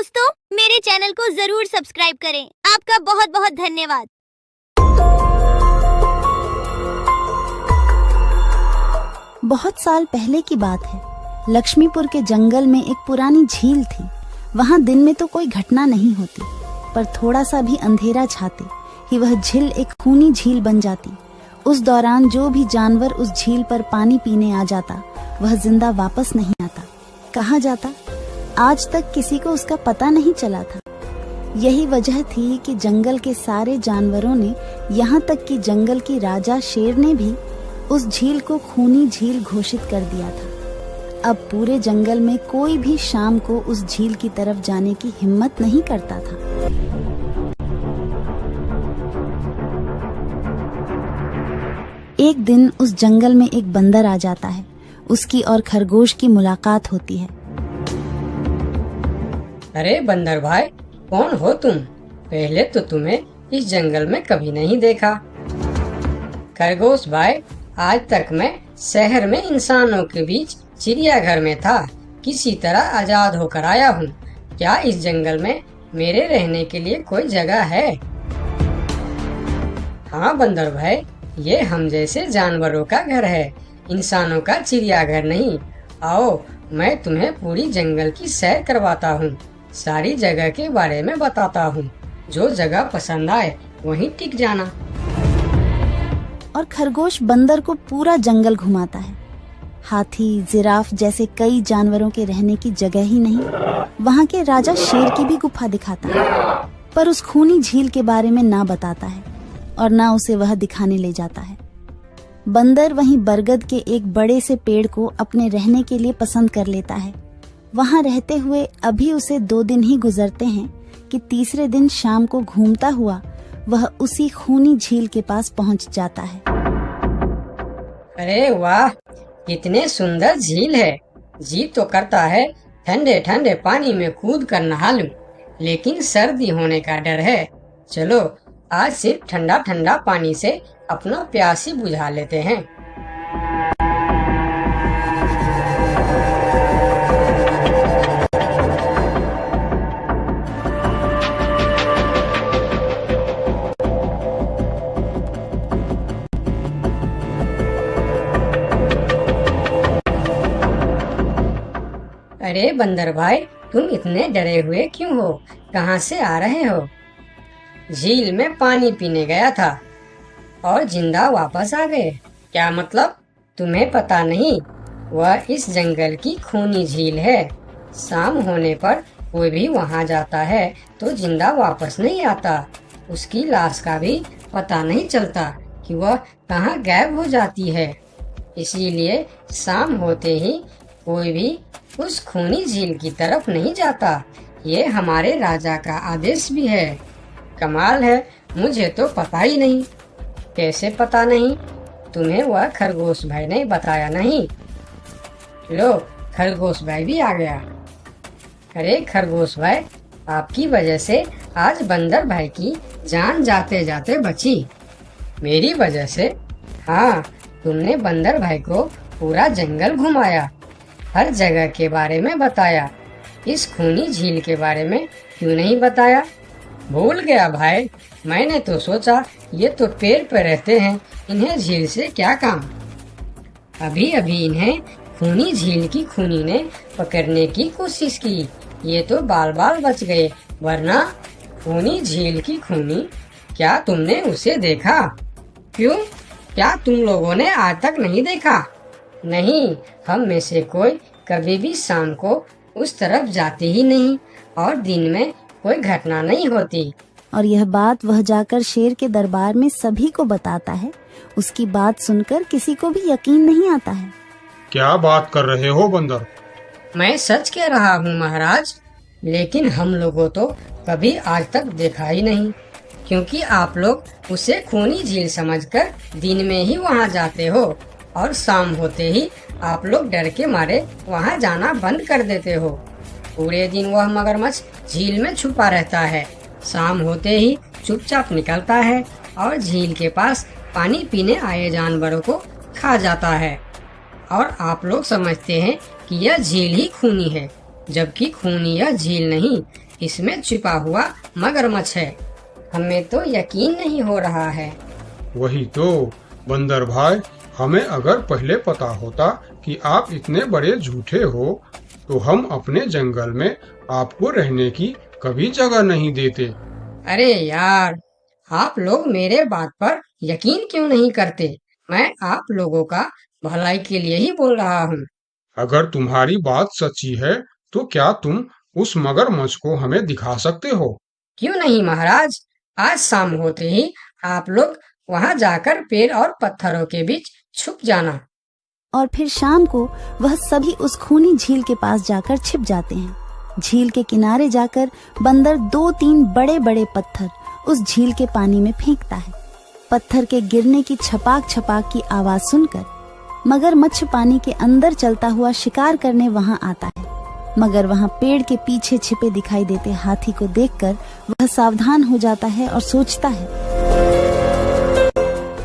दोस्तों, मेरे चैनल को जरूर सब्सक्राइब करें। आपका बहुत बहुत धन्यवाद। बहुत साल पहले की बात है। लक्ष्मीपुर के जंगल में एक पुरानी झील थी। वहाँ दिन में तो कोई घटना नहीं होती, पर थोड़ा सा भी अंधेरा छाते ही वह झील एक खूनी झील बन जाती। उस दौरान जो भी जानवर उस झील पर पानी पीने आ जाता, वह जिंदा वापस नहीं आता। कहाँ जाता, आज तक किसी को उसका पता नहीं चला था। यही वजह थी कि जंगल के सारे जानवरों ने, यहाँ तक कि जंगल की राजा शेर ने भी उस झील को खूनी झील घोषित कर दिया था। अब पूरे जंगल में कोई भी शाम को उस झील की तरफ जाने की हिम्मत नहीं करता था। एक दिन उस जंगल में एक बंदर आ जाता है। उसकी और खरगोश की मुलाकात होती है। अरे बंदर भाई, कौन हो तुम? पहले तो तुम्हें इस जंगल में कभी नहीं देखा। खरगोश भाई, आज तक मैं शहर में इंसानों के बीच चिड़ियाघर में था। किसी तरह आजाद होकर आया हूँ। क्या इस जंगल में मेरे रहने के लिए कोई जगह है? हाँ बंदर भाई, ये हम जैसे जानवरों का घर है, इंसानों का चिड़ियाघर नहीं। आओ, मैं तुम्हें पूरी जंगल की सैर करवाता हूँ, सारी जगह के बारे में बताता हूँ। जो जगह पसंद आए वहीं टिक जाना। और खरगोश बंदर को पूरा जंगल घुमाता है। हाथी, जिराफ जैसे कई जानवरों के रहने की जगह ही नहीं, वहाँ के राजा शेर की भी गुफा दिखाता है, पर उस खूनी झील के बारे में ना बताता है और ना उसे वह दिखाने ले जाता है। बंदर वहीं बरगद के एक बड़े से पेड़ को अपने रहने के लिए पसंद कर लेता है। वहाँ रहते हुए अभी उसे 2 दिन ही गुजरते हैं कि तीसरे दिन शाम को घूमता हुआ वह उसी खूनी झील के पास पहुँच जाता है। अरे वाह, कितने सुंदर झील है। जी तो करता है ठंडे ठंडे पानी में कूद कर नहा लूं, लेकिन सर्दी होने का डर है। चलो, आज सिर्फ ठंडा ठंडा पानी से अपना प्यास ही बुझा लेते हैं। अरे बंदर भाई, तुम इतने डरे हुए क्यों हो? कहाँ से आ रहे हो? झील में पानी पीने गया था और जिंदा वापस आ गए। क्या मतलब? तुम्हें पता नहीं? वह इस जंगल की खूनी झील है। शाम होने पर कोई भी वहाँ जाता है तो जिंदा वापस नहीं आता। उसकी लाश का भी पता नहीं चलता कि वह कहाँ गायब हो जाती है। इसीलिए शाम होते ही कोई भी उस खूनी झील की तरफ नहीं जाता। ये हमारे राजा का आदेश भी है। कमाल है, मुझे तो पता ही नहीं। कैसे पता नहीं? तुम्हें वह खरगोश भाई ने बताया नहीं? लो, खरगोश भाई भी आ गया। अरे खरगोश भाई, आपकी वजह से आज बंदर भाई की जान जाते जाते बची। मेरी वजह से? हाँ, तुमने बंदर भाई को पूरा जंगल घुमाया, हर जगह के बारे में बताया। इस खूनी झील के बारे में क्यों नहीं बताया? भूल गया भाई, मैंने तो सोचा ये तो पेड़ पे रहते हैं, इन्हें झील से क्या काम। अभी अभी इन्हें खूनी झील की खूनी ने पकड़ने की कोशिश की, ये तो बाल बाल बच गए, वरना खूनी झील की खूनी, क्या तुमने उसे देखा? क्यों, क्या तुम लोगों ने आज तक नहीं देखा? नहीं, हम में से कोई कभी भी शाम को उस तरफ जाते ही नहीं और दिन में कोई घटना नहीं होती। और यह बात वह जाकर शेर के दरबार में सभी को बताता है। उसकी बात सुनकर किसी को भी यकीन नहीं आता है। क्या बात कर रहे हो बंदर? मैं सच कह रहा हूँ महाराज, लेकिन हम लोगों तो कभी आज तक देखा ही नहीं, क्योंकि आप लोग उसे खूनी झील समझकर दिन में ही वहाँ जाते हो और शाम होते ही आप लोग डर के मारे वहाँ जाना बंद कर देते हो। पूरे दिन वह मगरमच्छ झील में छुपा रहता है, शाम होते ही चुपचाप निकलता है और झील के पास पानी पीने आए जानवरों को खा जाता है। और आप लोग समझते हैं कि यह झील ही खूनी है, जबकि खूनी यह झील नहीं, इसमें छिपा हुआ मगरमच्छ है। हमें तो यकीन नहीं हो रहा है। वही तो बंदर भाई, हमें अगर पहले पता होता कि आप इतने बड़े झूठे हो तो हम अपने जंगल में आपको रहने की कभी जगह नहीं देते। अरे यार, आप लोग मेरे बात पर यकीन क्यों नहीं करते? मैं आप लोगों का भलाई के लिए ही बोल रहा हूँ। अगर तुम्हारी बात सच्ची है तो क्या तुम उस मगरमच्छ को हमें दिखा सकते हो? क्यों नहीं महाराज, आज शाम होते ही आप लोग वहाँ जाकर पेड़ और पत्थरों के बीच छुप जाना। और फिर शाम को वह सभी उस खूनी झील के पास जाकर छिप जाते हैं। झील के किनारे जाकर बंदर 2-3 बड़े बड़े पत्थर उस झील के पानी में फेंकता है। पत्थर के गिरने की छपाक छपाक की आवाज सुनकर मगरमच्छ पानी के अंदर चलता हुआ शिकार करने वहां आता है। मगर वहां पेड़ के पीछे छिपे दिखाई देते हाथी को देखकर वह सावधान हो जाता है और सोचता है,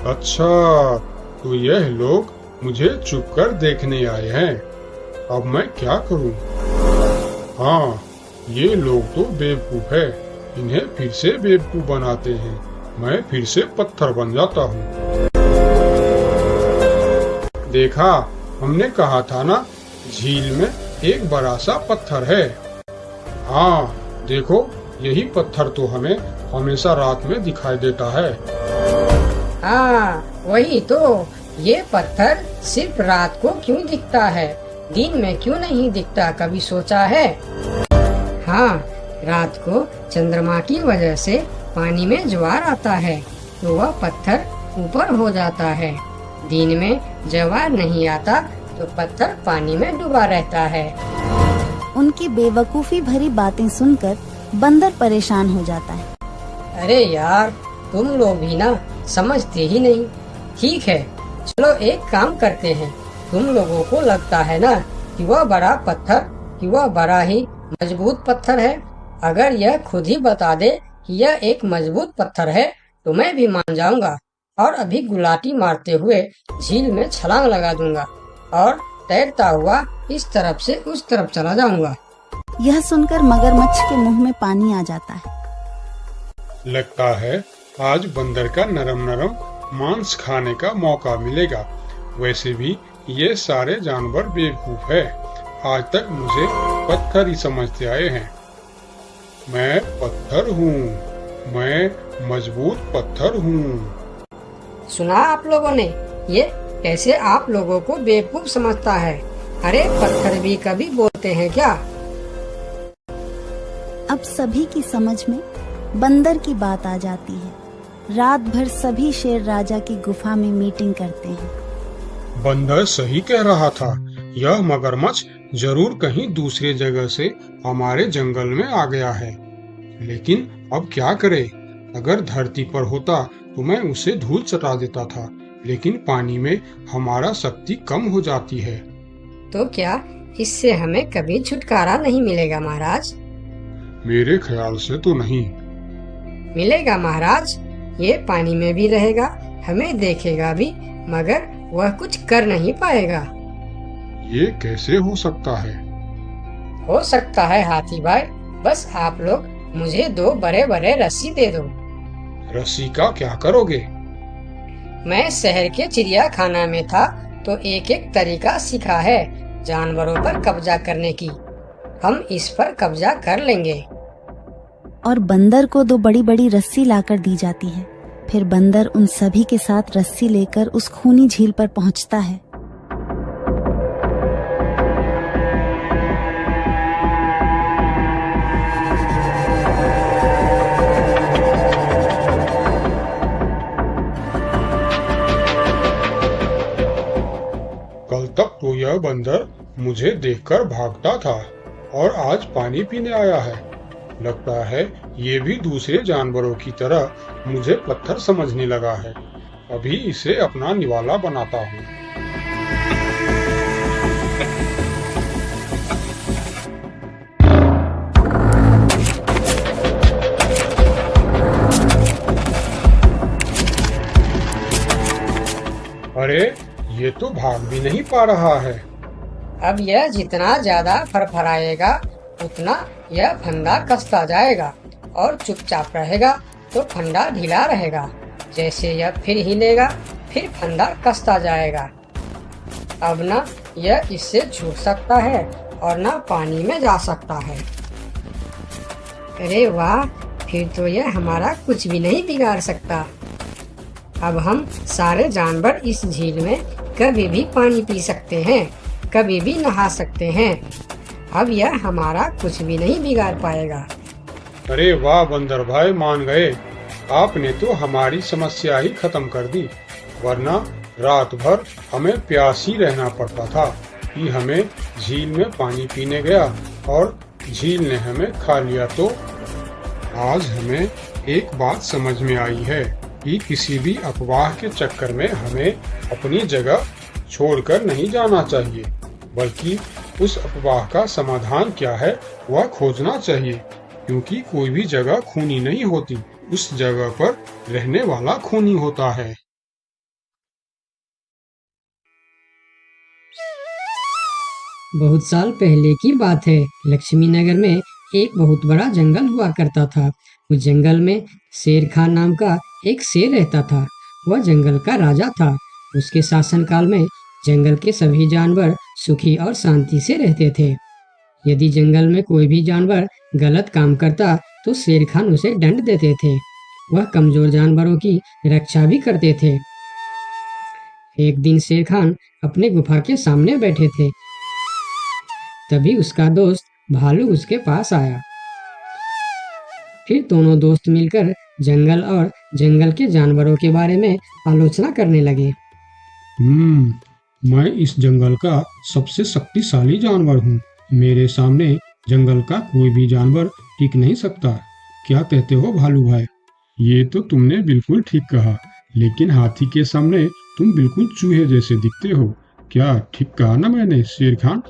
अच्छा, तो यह लोग मुझे छुपकर देखने आए हैं। अब मैं क्या करूं? हाँ, ये लोग तो बेवकूफ है। इन्हें फिर से बेवकूफ बनाते हैं। मैं फिर से पत्थर बन जाता हूँ। देखा, हमने कहा था ना, झील में एक बड़ा सा पत्थर है। हाँ देखो, यही पत्थर तो हमें हमेशा रात में दिखाई देता है। हाँ वही तो, ये पत्थर सिर्फ रात को क्यों दिखता है, दिन में क्यों नहीं दिखता, कभी सोचा है? हाँ, रात को चंद्रमा की वजह से पानी में ज्वार आता है तो वह पत्थर ऊपर हो जाता है। दिन में ज्वार नहीं आता तो पत्थर पानी में डूबा रहता है। उनकी बेवकूफी भरी बातें सुनकर बंदर परेशान हो जाता है। अरे यार, तुम लोग भी ना समझते ही नहीं। ठीक है, चलो एक काम करते हैं। तुम लोगों को लगता है ना कि वह बड़ा पत्थर, कि वह बड़ा ही मजबूत पत्थर है। अगर यह खुद ही बता दे कि यह एक मजबूत पत्थर है तो मैं भी मान जाऊंगा और अभी गुलाटी मारते हुए झील में छलांग लगा दूंगा और तैरता हुआ इस तरफ से उस तरफ चला जाऊंगा। यह सुनकर मगरमच्छ के मुंह में पानी आ जाता है। लगता है आज बंदर का नरम नरम मांस खाने का मौका मिलेगा। वैसे भी ये सारे जानवर बेवकूफ है। आज तक मुझे पत्थर ही समझते आए हैं। मैं पत्थर हूँ, मैं मजबूत पत्थर हूँ। सुना आप लोगों ने, ये कैसे आप लोगों को बेवकूफ समझता है? अरे पत्थर भी कभी बोलते हैं क्या? अब सभी की समझ में बंदर की बात आ जाती है। रात भर सभी शेर राजा की गुफा में मीटिंग करते हैं। बंदर सही कह रहा था। यह मगरमच्छ जरूर कहीं दूसरे जगह से हमारे जंगल में आ गया है। लेकिन अब क्या करे? अगर धरती पर होता तो मैं उसे धूल चटा देता था, लेकिन पानी में हमारा शक्ति कम हो जाती है। तो क्या इससे हमें कभी छुटकारा नहीं मिलेगा महाराज? मेरे ख्याल से तो नहीं। मिलेगा महाराज, ये पानी में भी रहेगा, हमें देखेगा भी, मगर वह कुछ कर नहीं पाएगा। ये कैसे हो सकता है? हो सकता है हाथी भाई, बस आप लोग मुझे 2 बड़े बड़े रस्सी दे दो। रस्सी का क्या करोगे? मैं शहर के चिड़िया खाना में था तो एक एक तरीका सीखा है जानवरों पर कब्जा करने की। हम इस पर कब्जा कर लेंगे। और बंदर को 2 बड़ी बड़ी रस्सी लाकर दी जाती है। फिर बंदर उन सभी के साथ रस्सी लेकर उस खूनी झील पर पहुंचता है। कल तक तो यह बंदर मुझे देखकर भागता था और आज पानी पीने आया है। लगता है ये भी दूसरे जानवरों की तरह मुझे पत्थर समझने लगा है। अभी इसे अपना निवाला बनाता हूँ। अरे ये तो भाग भी नहीं पा रहा है। अब यह जितना ज्यादा फरफराएगा उतना यह फंदा कसता जाएगा और चुपचाप रहेगा तो फंदा ढीला रहेगा। जैसे यह फिर हिलेगा फिर फंदा कसता जाएगा। अब ना यह इससे छूट सकता है और ना पानी में जा सकता है। अरे वाह, फिर तो यह हमारा कुछ भी नहीं बिगाड़ सकता। अब हम सारे जानवर इस झील में कभी भी पानी पी सकते हैं, कभी भी नहा सकते हैं। अब यह हमारा कुछ भी नहीं बिगाड़ पाएगा। अरे वाह बंदर भाई, मान गए। आपने तो हमारी समस्या ही खत्म कर दी, वरना रात भर हमें प्यास ही रहना पड़ता था कि हमें झील में पानी पीने गया और झील ने हमें खा लिया। तो आज हमें एक बात समझ में आई है कि किसी भी अफवाह के चक्कर में हमें अपनी जगह छोड़कर नहीं जाना चाहिए, बल्कि उस अफवाह का समाधान क्या है वह खोजना चाहिए, क्योंकि कोई भी जगह खूनी नहीं होती, उस जगह पर रहने वाला खूनी होता है। बहुत साल पहले की बात है। लक्ष्मी नगर में एक बहुत बड़ा जंगल हुआ करता था। उस जंगल में शेर खान नाम का एक शेर रहता था। वह जंगल का राजा था। उसके शासनकाल में जंगल के सभी जानवर सुखी और शांति से रहते थे। यदि जंगल में कोई भी जानवर गलत काम करता तो शेर खान उसे दंड देते थे। वह कमजोर जानवरों की रक्षा भी करते थे। एक दिन शेर खान अपने गुफा के सामने बैठे थे। तभी उसका दोस्त भालू उसके पास आया। फिर दोनों दोस्त मिलकर जंगल और जंगल के जानवरों के बारे में आलोचना करने लगे। मैं इस जंगल का सबसे शक्तिशाली जानवर हूँ। मेरे सामने जंगल का कोई भी जानवर टिक नहीं सकता। क्या कहते हो भालू भाई? ये तो तुमने बिल्कुल ठीक कहा, लेकिन हाथी के सामने तुम बिल्कुल चूहे जैसे दिखते हो। क्या ठीक कहा ना मैंने शेर खान?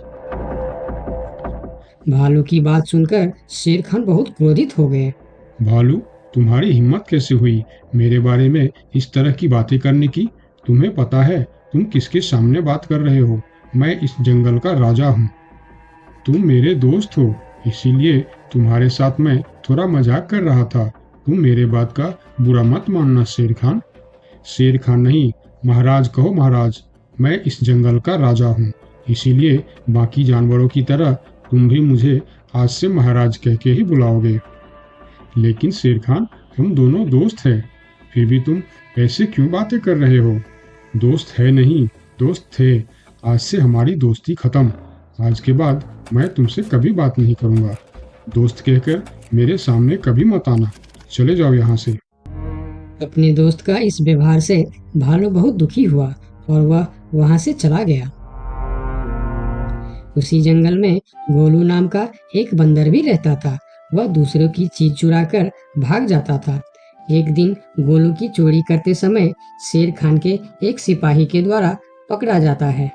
भालू की बात सुनकर शेर खान बहुत क्रोधित हो गए। भालू, तुम्हारी हिम्मत कैसे हुई मेरे बारे में इस तरह की बातें करने की? तुम्हें पता है तुम किसके सामने बात कर रहे हो? मैं इस जंगल का राजा हूँ। तुम मेरे दोस्त हो, इसीलिए तुम्हारे साथ मैं थोड़ा मजाक कर रहा था। तुम मेरे बात का बुरा मत मानना शेर खान। शेर खान नहीं, महाराज कहो महाराज। मैं इस जंगल का राजा हूँ, इसीलिए बाकी जानवरों की तरह तुम भी मुझे आज से महाराज कह के ही बुलाओगे। लेकिन शेर खान, हम दोनों दोस्त हैं, फिर भी तुम ऐसे क्यों बातें कर रहे हो? दोस्त है नहीं, दोस्त थे। आज से हमारी दोस्ती खत्म। आज के बाद मैं तुमसे कभी बात नहीं करूंगा। दोस्त कहकर मेरे सामने कभी मत आना। चले जाओ यहाँ से। अपने दोस्त का इस व्यवहार से भालू बहुत दुखी हुआ और वह वहां से चला गया। उसी जंगल में गोलू नाम का एक बंदर भी रहता था। वह दूसरों की चीज चुराकर भाग जाता था। एक दिन गोलू की चोरी करते समय शेर खान के एक सिपाही के द्वारा पकड़ा जाता है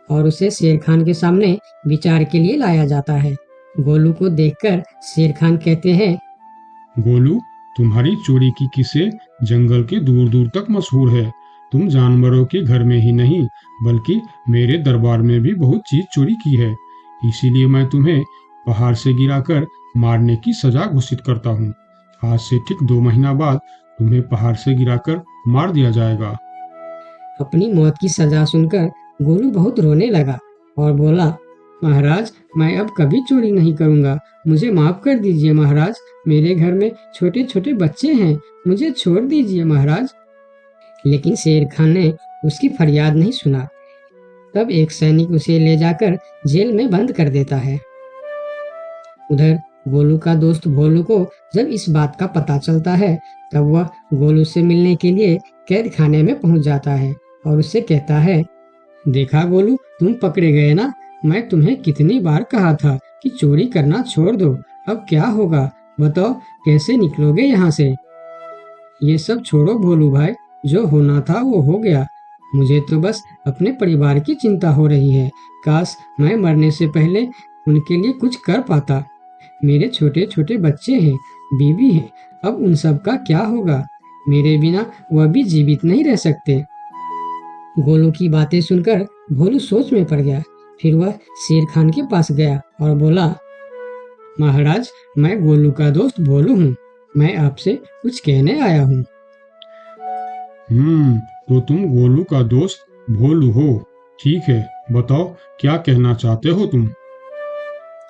और उसे शेर खान के सामने विचार के लिए लाया जाता है। गोलू को देखकर शेर खान कहते हैं, गोलू, तुम्हारी चोरी की किस्से जंगल के दूर दूर तक मशहूर है। तुम जानवरों के घर में ही नहीं बल्कि मेरे दरबार में भी बहुत चीज चोरी की है। इसीलिए मैं तुम्हें पहाड़ से गिराकर मारने की सजा घोषित करता हूँ। आज से ठीक 2 महीना बाद तुम्हें पहाड़ से गिराकर मार दिया जाएगा। अपनी मौत की सजा सुनकर गोलू बहुत रोने लगा और बोला, महाराज, मैं अब कभी चोरी नहीं करूंगा। मुझे माफ कर दीजिए महाराज। मेरे घर में छोटे छोटे बच्चे हैं, मुझे छोड़ दीजिए महाराज। लेकिन शेर खान ने उसकी फरियाद नहीं सुना। तब एक सैनिक उसे ले जाकर जेल में बंद कर देता है। उधर गोलू का दोस्त भोलू को जब इस बात का पता चलता है तब वह गोलू से मिलने के लिए कैद खाने में पहुंच जाता है और उससे कहता है, देखा गोलू, तुम पकड़े गए ना। मैं तुम्हें कितनी बार कहा था कि चोरी करना छोड़ दो। अब क्या होगा बताओ, कैसे निकलोगे यहाँ से? ये सब छोड़ो भोलू भाई, जो होना था वो हो गया। मुझे तो बस अपने परिवार की चिंता हो रही है। काश मैं मरने से पहले उनके लिए कुछ कर पाता। मेरे छोटे छोटे बच्चे हैं, बीवी है, अब उन सब का क्या होगा? मेरे बिना वह भी जीवित नहीं रह सकते। गोलू की बातें सुनकर भोलू सोच में पड़ गया। फिर वह शेर खान के पास गया और बोला, महाराज, मैं गोलू का दोस्त भोलू हूँ। मैं आपसे कुछ कहने आया हूँ। तो तुम गोलू का दोस्त भोलू हो। ठीक है, बताओ क्या कहना चाहते हो तुम।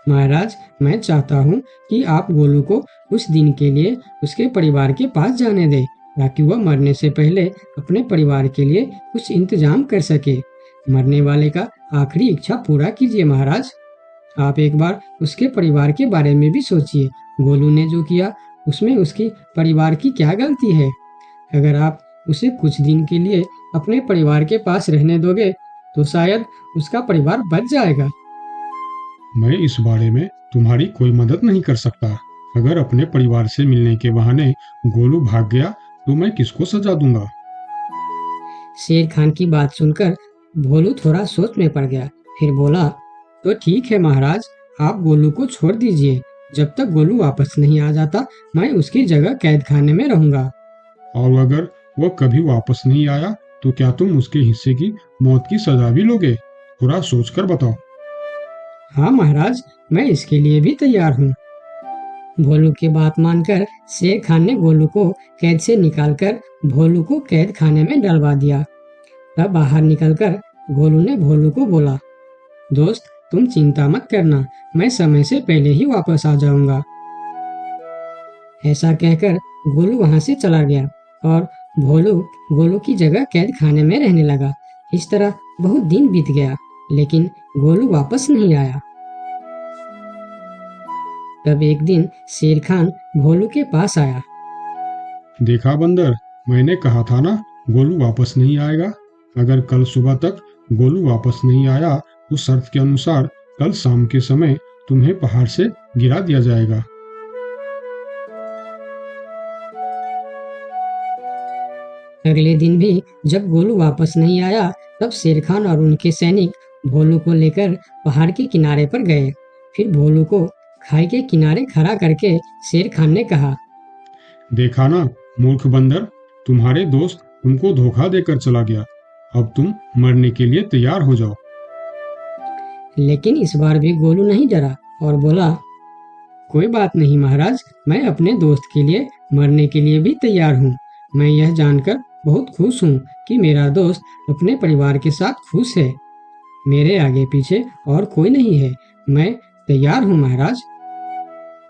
महाराज, मैं चाहता हूँ कि आप गोलू को कुछ दिन के लिए उसके परिवार के पास जाने दें, ताकि वह मरने से पहले अपने परिवार के लिए कुछ इंतजाम कर सके। मरने वाले का आखिरी इच्छा पूरा कीजिए महाराज। आप एक बार उसके परिवार के बारे में भी सोचिए। गोलू ने जो किया उसमें उसकी परिवार की क्या गलती है? अगर आप उसे कुछ दिन के लिए अपने परिवार के पास रहने दोगे तो शायद उसका परिवार बच जाएगा। मैं इस बारे में तुम्हारी कोई मदद नहीं कर सकता। अगर अपने परिवार से मिलने के बहाने गोलू भाग गया तो मैं किसको सजा दूंगा? शेर खान की बात सुनकर भोलू थोड़ा सोच में पड़ गया। फिर बोला, तो ठीक है महाराज, आप गोलू को छोड़ दीजिए। जब तक गोलू वापस नहीं आ जाता मैं उसकी जगह कैद खाने में रहूंगा। और अगर वह कभी वापस नहीं आया तो क्या तुम उसके हिस्से की मौत की सजा भी लोगे? थोड़ा सोचकर बताओ। हाँ महाराज, मैं इसके लिए भी तैयार हूँ। भोलू की बात मानकर शेर खान ने गोलू को कैद से निकालकर भोलू को कैद खाने में डलवा दिया। तब बाहर निकलकर गोलू ने भोलू को बोला, दोस्त तुम चिंता मत करना, मैं समय से पहले ही वापस आ जाऊंगा। ऐसा कहकर गोलू वहां से चला गया और भोलू गोलू की जगह कैद खाने में रहने लगा। इस तरह बहुत दिन बीत गया, लेकिन गोलू वापस नहीं आया। तब एक दिन शेर खान भोलू के पास आया। देखा बंदर, मैंने कहा था ना गोलू वापस नहीं आएगा। अगर कल सुबह तक गोलू वापस नहीं आया तो शर्त के अनुसार कल शाम के समय तुम्हें पहाड़ से गिरा दिया जाएगा। अगले दिन भी जब गोलू वापस नहीं आया तब शेर खान और उनके सैनिक भोलू को लेकर पहाड़ के किनारे पर गए। फिर भोलू को खाई के किनारे खड़ा करके शेर खान ने कहा, देखा ना मूर्ख बंदर, तुम्हारे दोस्त तुमको धोखा देकर चला गया। अब तुम मरने के लिए तैयार हो जाओ। लेकिन इस बार भी गोलू नहीं डरा और बोला, कोई बात नहीं महाराज, मैं अपने दोस्त के लिए मरने के लिए भी तैयार हूँ। मैं यह जानकर बहुत खुश हूँ कि मेरा दोस्त अपने परिवार के साथ खुश है। मेरे आगे पीछे और कोई नहीं है, मैं तैयार हूँ महाराज।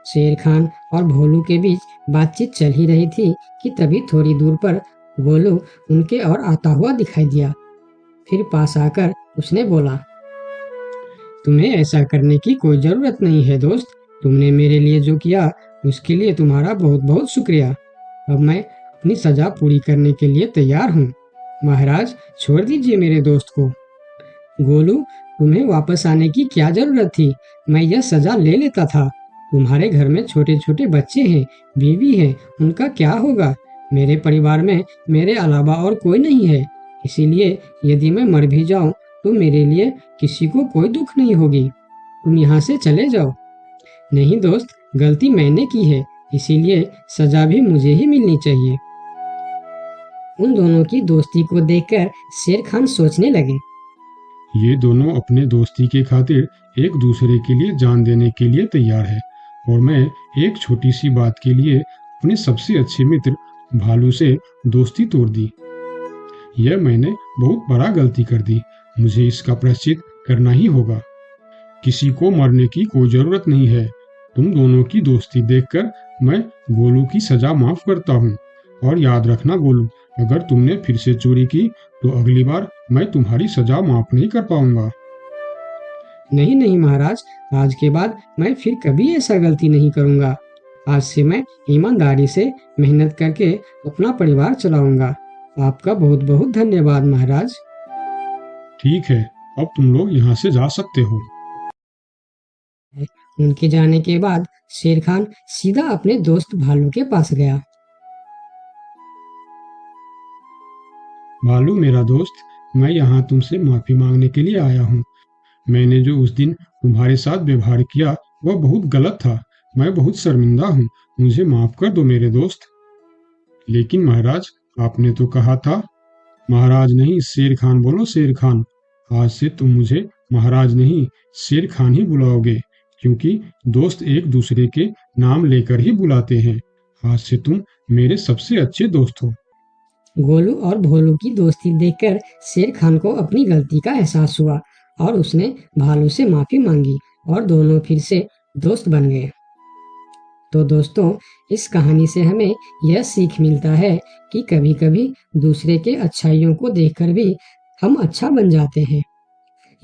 शेर खान और भोलू के बीच बातचीत चल ही रही थी कि तभी थोड़ी दूर पर गोलू उनके और आता हुआ दिखाई दिया। फिर पास आकर उसने बोला, तुम्हें ऐसा करने की कोई जरूरत नहीं है दोस्त। तुमने मेरे लिए जो किया उसके लिए तुम्हारा बहुत बहुत शुक्रिया। अब मैं अपनी सजा पूरी करने के लिए तैयार हूँ। महाराज छोड़ दीजिए मेरे दोस्त को। गोलू, तुम्हें वापस आने की क्या जरूरत थी? मैं यह सजा ले लेता था। तुम्हारे घर में छोटे छोटे बच्चे हैं, बीवी है, उनका क्या होगा? मेरे परिवार में मेरे अलावा और कोई नहीं है, इसीलिए यदि मैं मर भी जाऊं तो मेरे लिए किसी को कोई दुख नहीं होगी। तुम यहाँ से चले जाओ। नहीं दोस्त, गलती मैंने की है, इसीलिए सजा भी मुझे ही मिलनी चाहिए। उन दोनों की दोस्ती को देखकर शेर खान सोचने लगे, ये दोनों अपने दोस्ती के खातिर एक दूसरे के लिए जान देने के लिए तैयार है, और मैं एक छोटी सी बात के लिए अपने सबसे अच्छे मित्र भालू से दोस्ती तोड़ दी। यह मैंने बहुत बड़ा गलती कर दी। मुझे इसका प्रायश्चित करना ही होगा। किसी को मरने की कोई जरूरत नहीं है। तुम दोनों की दोस्ती देखकर मैं गोलू की सजा माफ करता हूँ। और याद रखना गोलू, अगर तुमने फिर से चोरी की तो अगली बार मैं तुम्हारी सजा माफ नहीं कर पाऊंगा। नहीं नहीं महाराज, आज के बाद मैं फिर कभी ऐसा गलती नहीं करूंगा। आज से मैं ईमानदारी से मेहनत करके अपना परिवार चलाऊंगा। आपका बहुत बहुत धन्यवाद महाराज। ठीक है, अब तुम लोग यहाँ से जा सकते हो। उनके जाने के बाद शेर खान सीधा अपने दोस्त भालू के पास गया। भालू मेरा दोस्त, मैं यहाँ तुमसे माफी मांगने के लिए आया हूँ। मैंने जो उस दिन तुम्हारे साथ व्यवहार किया वह बहुत गलत था। मैं बहुत शर्मिंदा हूँ, मुझे माफ कर दो मेरे दोस्त। लेकिन महाराज, आपने तो कहा था। महाराज नहीं, शेर खान बोलो, शेर खान। आज से तुम मुझे महाराज नहीं शेर खान ही बुलाओगे, क्योंकि दोस्त एक दूसरे के नाम लेकर ही बुलाते हैं। आज से तुम मेरे सबसे अच्छे दोस्त हो। गोलू और भोलू की दोस्ती देखकर शेर खान को अपनी गलती का एहसास हुआ और उसने भालू से माफी मांगी और दोनों फिर से दोस्त बन गए। तो दोस्तों, इस कहानी से हमें यह सीख मिलता है कि कभी-कभी दूसरे के अच्छाइयों को देखकर भी हम अच्छा बन जाते हैं।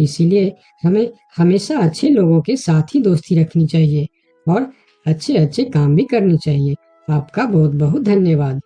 इसीलिए हमें हमेशा अच्छे लोगों के साथ ही दोस्ती रखनी चाहिए और अच्छे-अच्छे काम भी करनी चाहिए। आपका बहुत-बहुत धन्यवाद।